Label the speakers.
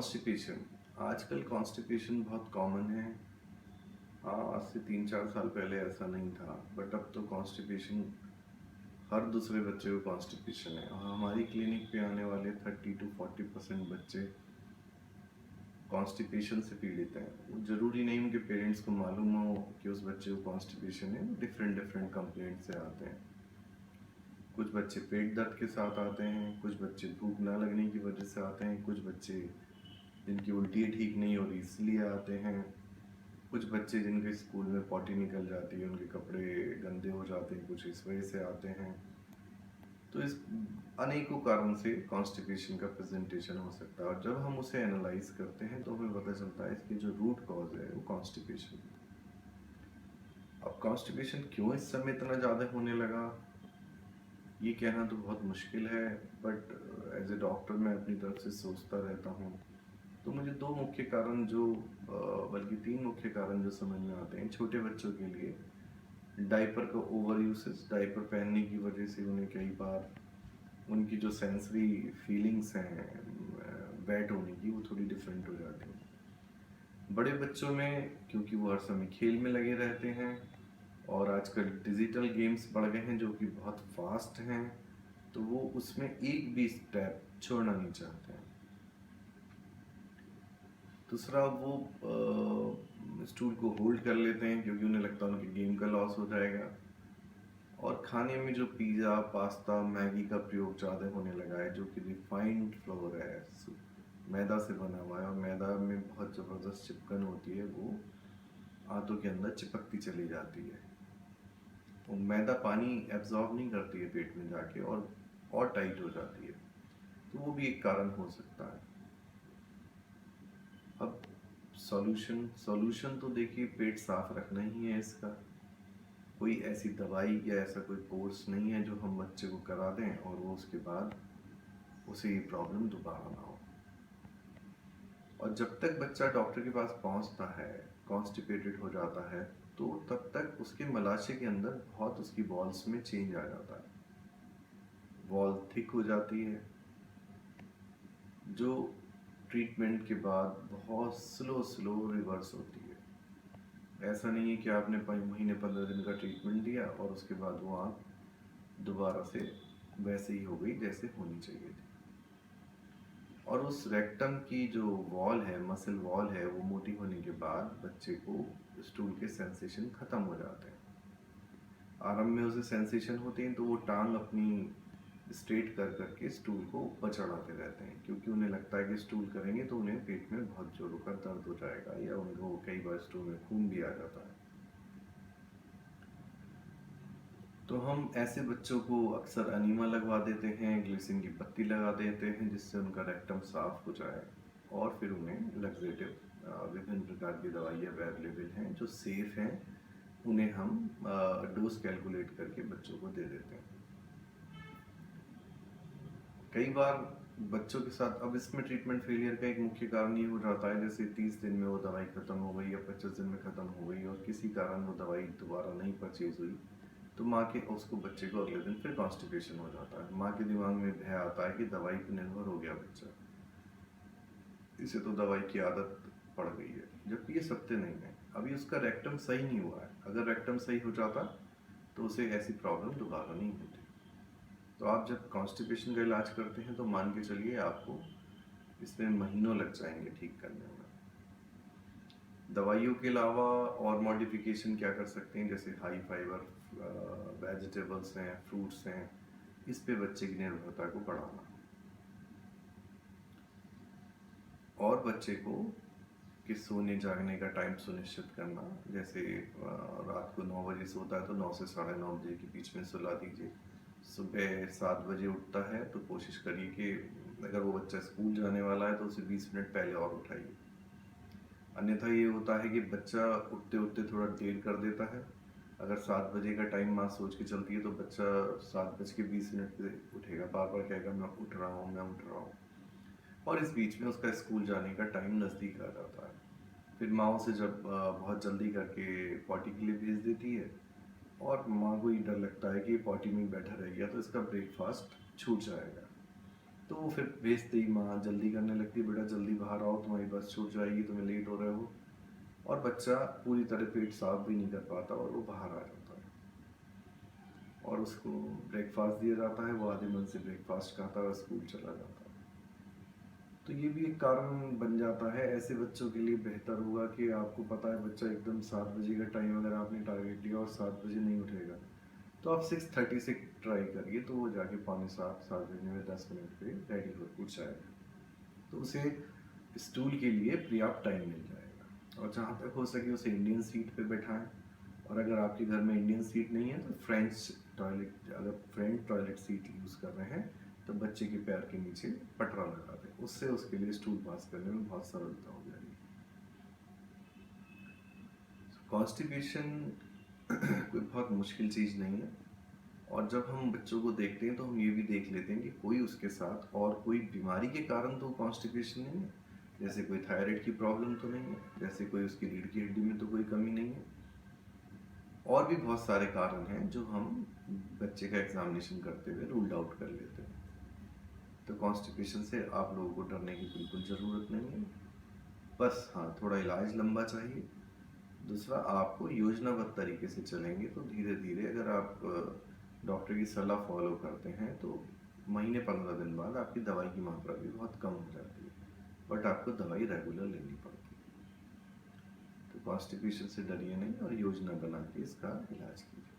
Speaker 1: Constipation. आजकल constipation बहुत common है। हाँ, आज से 3-4 साल पहले ऐसा नहीं था, बट अब तो कॉन्स्टिपेशन हर दूसरे बच्चे को कॉन्स्टिपेशन है। और हमारी क्लिनिक पे आने वाले 30 to 40% बच्चे कॉन्स्टिपेशन से पीड़ित हैं। वो ज़रूरी नहीं उनके पेरेंट्स को मालूम हो कि उस बच्चे को कॉन्स्टिपेशन है। डिफरेंट डिफरेंट कंप्लेंट से आते हैं। कुछ बच्चे पेट दर्द के साथ आते हैं, कुछ बच्चे भूख ना लगने की वजह से आते हैं, कुछ बच्चे जिनकी उल्टी ठीक नहीं हो रही इसलिए आते हैं, कुछ बच्चे जिनके स्कूल में पॉटी निकल जाती है, उनके कपड़े गंदे हो जाते हैं, कुछ इस वजह से आते हैं। तो इस अनेकों कारण से कॉन्स्टिपेशन का प्रेजेंटेशन हो सकता है, और जब हम उसे एनालाइज करते हैं तो हमें पता चलता है इसकी जो रूट कॉज है वो कॉन्स्टिपेशन। अब कॉन्स्टिपेशन क्यों इस समय इतना ज़्यादा होने लगा, ये कहना तो बहुत मुश्किल है, बट एज ए डॉक्टर मैं अपनी तरफ से सोचता रहता हूँ। तो मुझे दो मुख्य कारण जो बल्कि तीन मुख्य कारण जो समझ में आते हैं छोटे बच्चों के लिए। डायपर का ओवर यूसेज, डायपर पहनने की वजह से उन्हें कई बार उनकी जो सेंसरी फीलिंग्स हैं वेट होने की, वो थोड़ी डिफरेंट हो जाती हैं। बड़े बच्चों में क्योंकि वो हर समय खेल में लगे रहते हैं, और आजकल डिजिटल गेम्स बढ़ गए हैं जो कि बहुत फास्ट हैं, तो वो उसमें एक भी स्टेप छोड़ना नहीं चाहते हैं। दूसरा, वो स्टूल को होल्ड कर लेते हैं क्योंकि उन्हें लगता है उनके गेम का लॉस हो जाएगा। और खाने में जो पिज़्ज़ा, पास्ता, मैगी का प्रयोग ज़्यादा होने लगा है, जो कि रिफाइंड फ्लोर है, मैदा से बना हुआ है, और मैदा में बहुत ज़बरदस्त चिपकन होती है, वो आंतों के अंदर चिपकती चली जाती है। वो मैदा पानी एब्जॉर्ब नहीं करती है पेट में जाके, और टाइट हो जाती है। तो वो भी एक कारण हो सकता है। अब सॉल्यूशन तो देखिए पेट साफ रखना ही है इसका। कोई ऐसी दवाई या ऐसा कोई कोर्स नहीं है जो हम बच्चे को करा दें और वो उसके बाद उसे ये प्रॉब्लम दोबारा ना हो। और जब तक बच्चा डॉक्टर के पास पहुंचता है, कॉन्स्टिपेटेड हो जाता है, तो तब तक उसके मलाशय के अंदर बहुत उसकी वॉल्स में चेंज आ जाता है। वॉल थिक हो जाती है, जो ट्रीटमेंट के बाद बहुत स्लो स्लो रिवर्स होती है। ऐसा नहीं है कि आपने 5 महीने 15 दिन का ट्रीटमेंट दिया और उसके बाद वो आँख दोबारा से वैसे ही हो गई जैसे होनी चाहिए थी। और उस रेक्टम की जो वॉल है, मसल वॉल है, वो मोटी होने के बाद बच्चे को स्टूल के सेंसेशन ख़त्म हो जाते हैं। आरंभ में उसे सेंसेशन होते हैं तो वो टांग अपनी स्ट्रेट कर करके स्टूल को ऊपर चढ़ाते रहते हैं, क्योंकि उन्हें लगता है कि स्टूल करेंगे तो उन्हें पेट में बहुत जोरों का दर्द हो जाएगा, या उनको कई बार स्टूल में खून भी आ जाता है। तो हम ऐसे बच्चों को अक्सर अनीमा लगवा देते हैं, ग्लिसरीन की पत्ती लगा देते हैं जिससे उनका रेक्टम साफ हो जाए, और फिर उन्हें लग्जेटिव विभिन्न प्रकार की दवाइयाँ अवेलेबल हैं जो सेफ हैं, उन्हें हम डोज कैलकुलेट करके बच्चों को दे देते हैं। कई बार बच्चों के साथ अब इसमें ट्रीटमेंट फेलियर का एक मुख्य कारण ये हो जाता है, जैसे 30 दिन में वो दवाई ख़त्म हो गई या 25 दिन में ख़त्म हो गई और किसी कारण वो दवाई दोबारा नहीं परचेज हुई, तो माँ के उसको बच्चे को अगले दिन फिर कॉन्स्टिपेशन हो जाता है। माँ के दिमाग में भय आता है कि दवाई पर निर्भर हो गया बच्चा, इसे तो दवाई की आदत पड़ गई है, जबकि ये सत्य नहीं है। अभी उसका रेक्टम सही नहीं हुआ है। अगर रेक्टम सही हो जाता तो उसे ऐसी प्रॉब्लम दोबारा नहीं होती। तो आप जब कॉन्स्टिपेशन का इलाज करते हैं तो मान के चलिए आपको इसमें महीनों लग जाएंगे ठीक करने में। दवाइयों के अलावा और मॉडिफिकेशन क्या कर सकते हैं, जैसे हाई फाइबर वेजिटेबल्स हैं, फ्रूट्स हैं, इस पे बच्चे की निर्भरता को बढ़ाना, और बच्चे को कि सोने जागने का टाइम सुनिश्चित करना। जैसे रात को 9 बजे सोता है तो 9 से 9:30 बजे के बीच में सुला दीजिए। सुबह 7 बजे उठता है तो कोशिश करिए कि अगर वो बच्चा स्कूल जाने वाला है तो उसे 20 मिनट पहले और उठाइए। अन्यथा ये होता है कि बच्चा उठते उठते थोड़ा देर कर देता है। अगर 7 बजे का टाइम माँ सोच के चलती है तो बच्चा 7:20 पे उठेगा, बार बार कहेगा मैं उठ रहा हूँ, मैं उठ रहा हूँ, और इस बीच में उसका स्कूल जाने का टाइम नज़दीक आ जाता है। फिर माँ उसे जब बहुत जल्दी करके पॉटी के लिए भेज देती है, और माँ को ये डर लगता है कि पॉटी में बैठा रह गया तो इसका ब्रेकफास्ट छूट जाएगा। तो वो फिर भेजते ही माँ जल्दी करने लगती है, बेटा जल्दी बाहर आओ तुम्हारी बस छूट जाएगी, तुम्हें लेट हो रहे हो। और बच्चा पूरी तरह पेट साफ भी नहीं कर पाता और वो बाहर आ जाता है, और उसको ब्रेकफास्ट दिया जाता है, वो आधे मन से ब्रेकफास्ट खाता है और स्कूल चला जाता है। तो ये भी एक कारण बन जाता है। ऐसे बच्चों के लिए बेहतर होगा कि आपको पता है बच्चा एकदम 7 बजे का टाइम अगर आपने टारगेट लिया और 7 बजे नहीं उठेगा, तो आप 6:30 से ट्राई करिए, तो वो जाके 5:45 7 बजने में 10 मिनट पे रेडी हो उठ जाएगा, तो उसे स्टूल के लिए पर्याप्त टाइम मिल जाएगा। और जहाँ तक हो सके उसे इंडियन सीट पे बैठाएं, और अगर आपके घर में इंडियन सीट नहीं है तो फ्रेंच टॉयलेट, अगर फ्रेंच टॉयलेट सीट यूज़ कर रहे हैं तो बच्चे के पैर के नीचे पटरा लगा दें, उससे उसके लिए स्टूल पास करने में बहुत सरलता हो जाएगी। कॉन्स्टिपेशन कोई बहुत मुश्किल चीज़ नहीं है, और जब हम बच्चों को देखते हैं तो हम ये भी देख लेते हैं कि कोई उसके साथ और कोई बीमारी के कारण तो कॉन्स्टिपेशन नहीं है, जैसे कोई थायराइड की प्रॉब्लम तो नहीं है, जैसे कोई उसकी रीढ़ की हड्डी में तो कोई कमी नहीं है, और भी बहुत सारे कारण हैं जो हम बच्चे का एग्जामिनेशन करते हुए रूल्ड आउट कर लेते हैं। तो कॉन्स्टिपेशन से आप लोगों को डरने की बिल्कुल ज़रूरत नहीं है, बस हाँ थोड़ा इलाज लंबा चाहिए। दूसरा, आपको योजनाबद्ध तरीके से चलेंगे तो धीरे धीरे अगर आप डॉक्टर की सलाह फॉलो करते हैं तो महीने 15 दिन बाद आपकी दवाई की मात्रा भी बहुत कम हो जाती है, बट आपको दवाई रेगुलर लेनी पड़ती है। तो कॉन्स्टिपेशन से डरिए नहीं और योजना बना के इसका इलाज कीजिए।